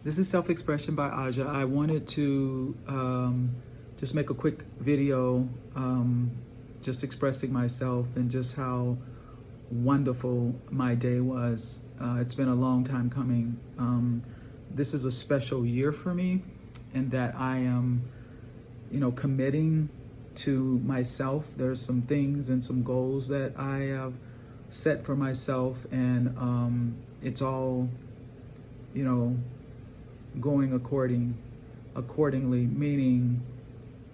This is Self-Expression by Aja. I wanted to just make a quick video just expressing myself and just how wonderful my day was. It's been a long time coming. This is a special year for me in that I am, committing to myself. There's some things and some goals that I have set for myself, and it's all, going accordingly, meaning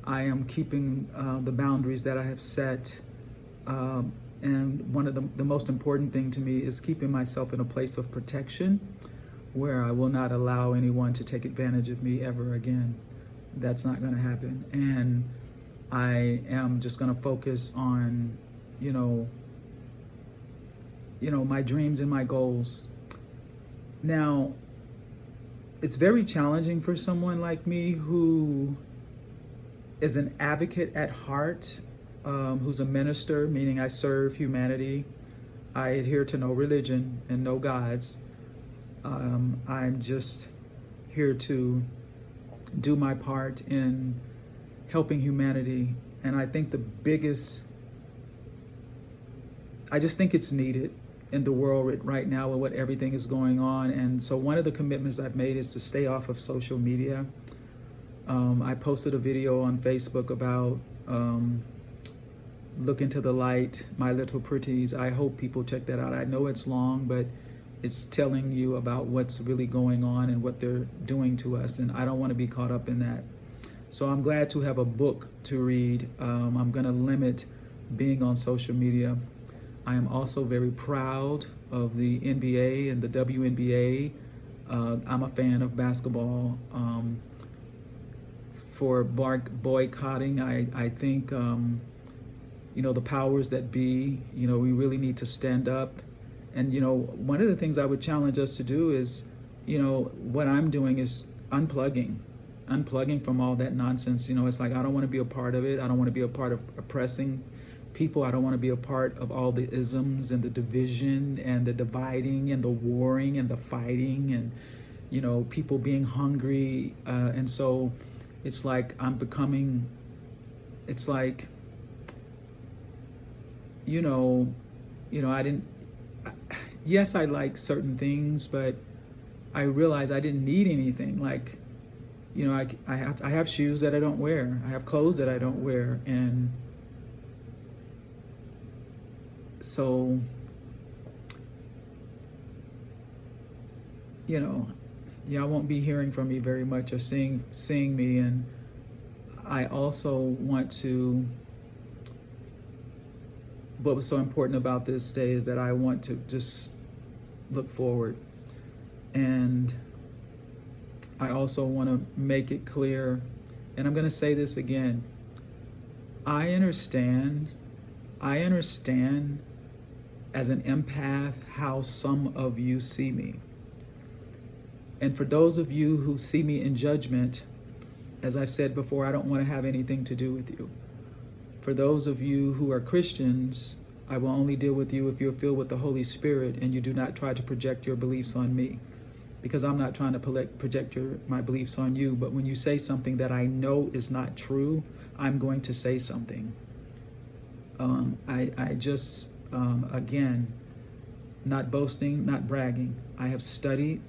I am keeping the boundaries that I have set. And one of the most important thing to me is keeping myself in a place of protection where I will not allow anyone to take advantage of me ever again. That's not going to happen. And I am just going to focus on, my dreams and my goals. Now, it's very challenging for someone like me who is an advocate at heart, who's a minister, meaning I serve humanity. I adhere to no religion and no gods. I'm just here to do my part in helping humanity. And I think I just think it's needed in the world right now with what everything is going on. And so one of the commitments I've made is to stay off of social media. I posted a video on Facebook about Look into the Light, My Little Pretties. I hope people check that out. I know it's long, but it's telling you about what's really going on and what they're doing to us. And I don't want to be caught up in that. So I'm glad to have a book to read. I'm going to limit being on social media. I am also very proud of the NBA and the WNBA. I'm a fan of basketball. For boycotting, I think, the powers that be, we really need to stand up. And, one of the things I would challenge us to do is, what I'm doing is unplugging from all that nonsense. It's like, I don't want to be a part of it. I don't want to be a part of oppressing people. I don't want to be a part of all the isms and the division and the dividing and the warring and the fighting and, people being hungry. And so it's like it's like, yes, I like certain things, but I realized I didn't need anything. Like, I have shoes that I don't wear. I have clothes that I don't wear. And so, y'all won't be hearing from me very much or seeing me. And I also want to, what was so important about this day is that I want to just look forward. And I also want to make it clear, and I'm going to say this again, I understand as an empath how some of you see me. And for those of you who see me in judgment, as I've said before, I don't want to have anything to do with you. For those of you who are Christians, I will only deal with you if you're filled with the Holy Spirit and you do not try to project your beliefs on me, because I'm not trying to project my beliefs on you. But when you say something that I know is not true, I'm going to say something. Again, not boasting, not bragging. I have studied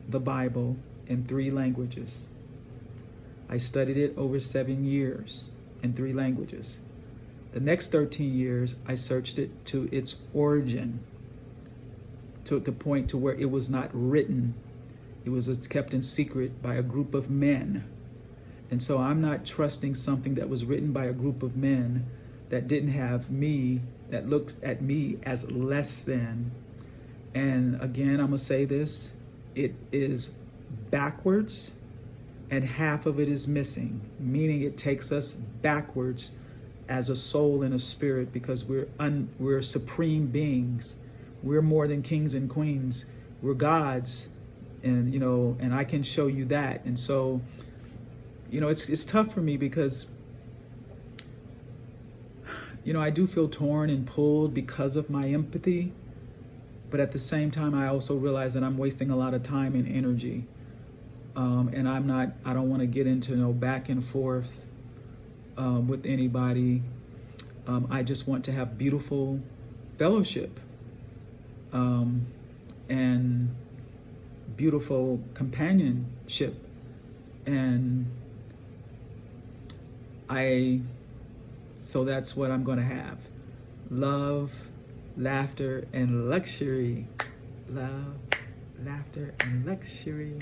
the Bible in 3 languages. I studied it over 7 years in 3 languages. The next 13 years, I searched it to its origin, to the point to where it was not written. It was kept in secret by a group of men. And so I'm not trusting something that was written by a group of men that didn't have me, that looks at me as less than. And again, I'm gonna say this, it is backwards and half of it is missing, meaning it takes us backwards as a soul and a spirit, because we're supreme beings. We're more than kings and queens. We're gods, and and I can show you that. And so, it's tough for me because, I do feel torn and pulled because of my empathy, but at the same time, I also realize that I'm wasting a lot of time and energy. And I don't want to get into no back and forth with anybody. I just want to have beautiful fellowship and beautiful companionship. And so that's what I'm going to have. Love, laughter, and luxury. Love, laughter, and luxury.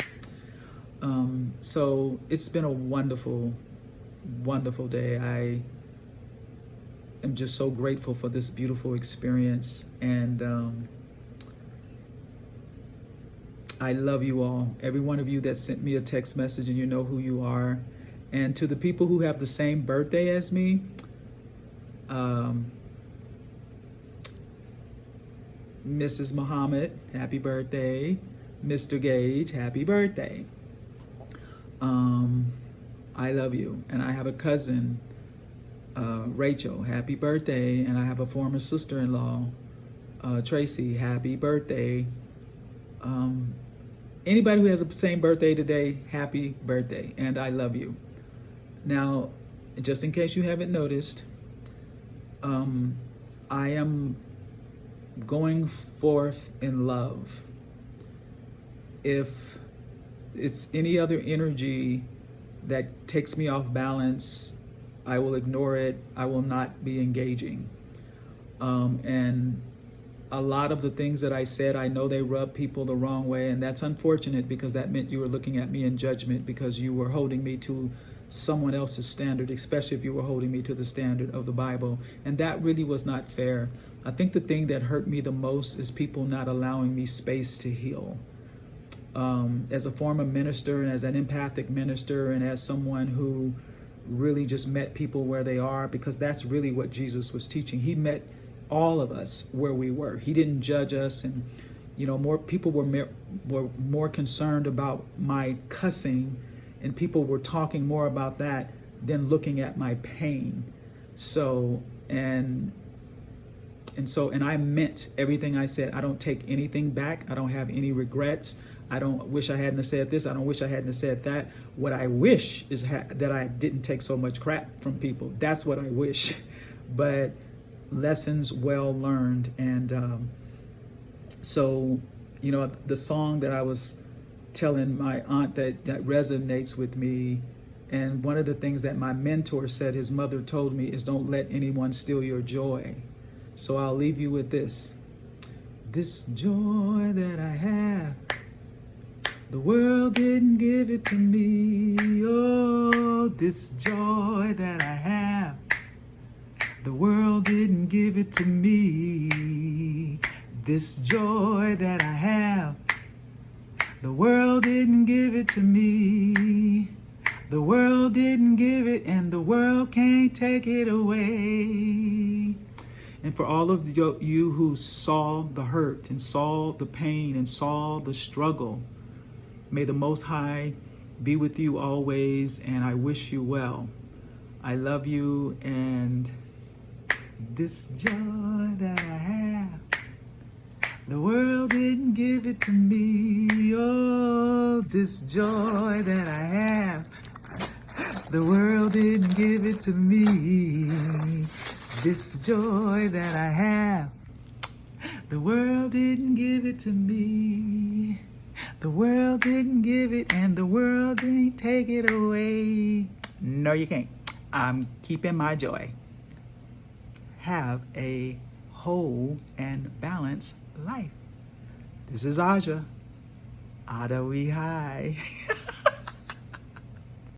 So it's been a wonderful, wonderful day. I am just so grateful for this beautiful experience. And I love you all. Every one of you that sent me a text message, and you know who you are. And to the people who have the same birthday as me, Mrs. Muhammad, happy birthday. Mr. Gage, happy birthday. I love you. And I have a cousin, Rachel, happy birthday. And I have a former sister-in-law, Tracy, happy birthday. Anybody who has the same birthday today, happy birthday. And I love you. Now, just in case you haven't noticed, I am going forth in love. If it's any other energy that takes me off balance, I will ignore it. I will not be engaging. And a lot of the things that I said, I know they rub people the wrong way, and that's unfortunate because that meant you were looking at me in judgment because you were holding me to someone else's standard, especially if you were holding me to the standard of the Bible. And that really was not fair. I think the thing that hurt me the most is people not allowing me space to heal. As a former minister and as an empathic minister and as someone who really just met people where they are, because that's really what Jesus was teaching. He met all of us where we were. He didn't judge us. And, you know, more people were more concerned about my cussing, and people were talking more about that than looking at my pain. So, and I meant everything I said. I don't take anything back. I don't have any regrets. I don't wish I hadn't said this. I don't wish I hadn't said that. What I wish is that I didn't take so much crap from people. That's what I wish. But lessons well learned. And so, you know, the song that I was telling my aunt that resonates with me, and one of the things that my mentor said his mother told me is, don't let anyone steal your joy. So I'll leave you with this. This joy that I have, the world didn't give it to me. Oh, this joy that I have, the world didn't give it to me. This joy that I have, the world didn't give it to me. The world didn't give it, and the world can't take it away. And for all of you who saw the hurt and saw the pain and saw the struggle, may the Most High be with you always, and I wish you well. I love you, and this joy that I have, the world didn't give it to me. Oh, this joy that I have, the world didn't give it to me. This joy that I have, the world didn't give it to me. The world didn't give it, and the world ain't take it away. No, you can't. I'm keeping my joy. Have a whole and balanced life. This is Aja. Ada we high.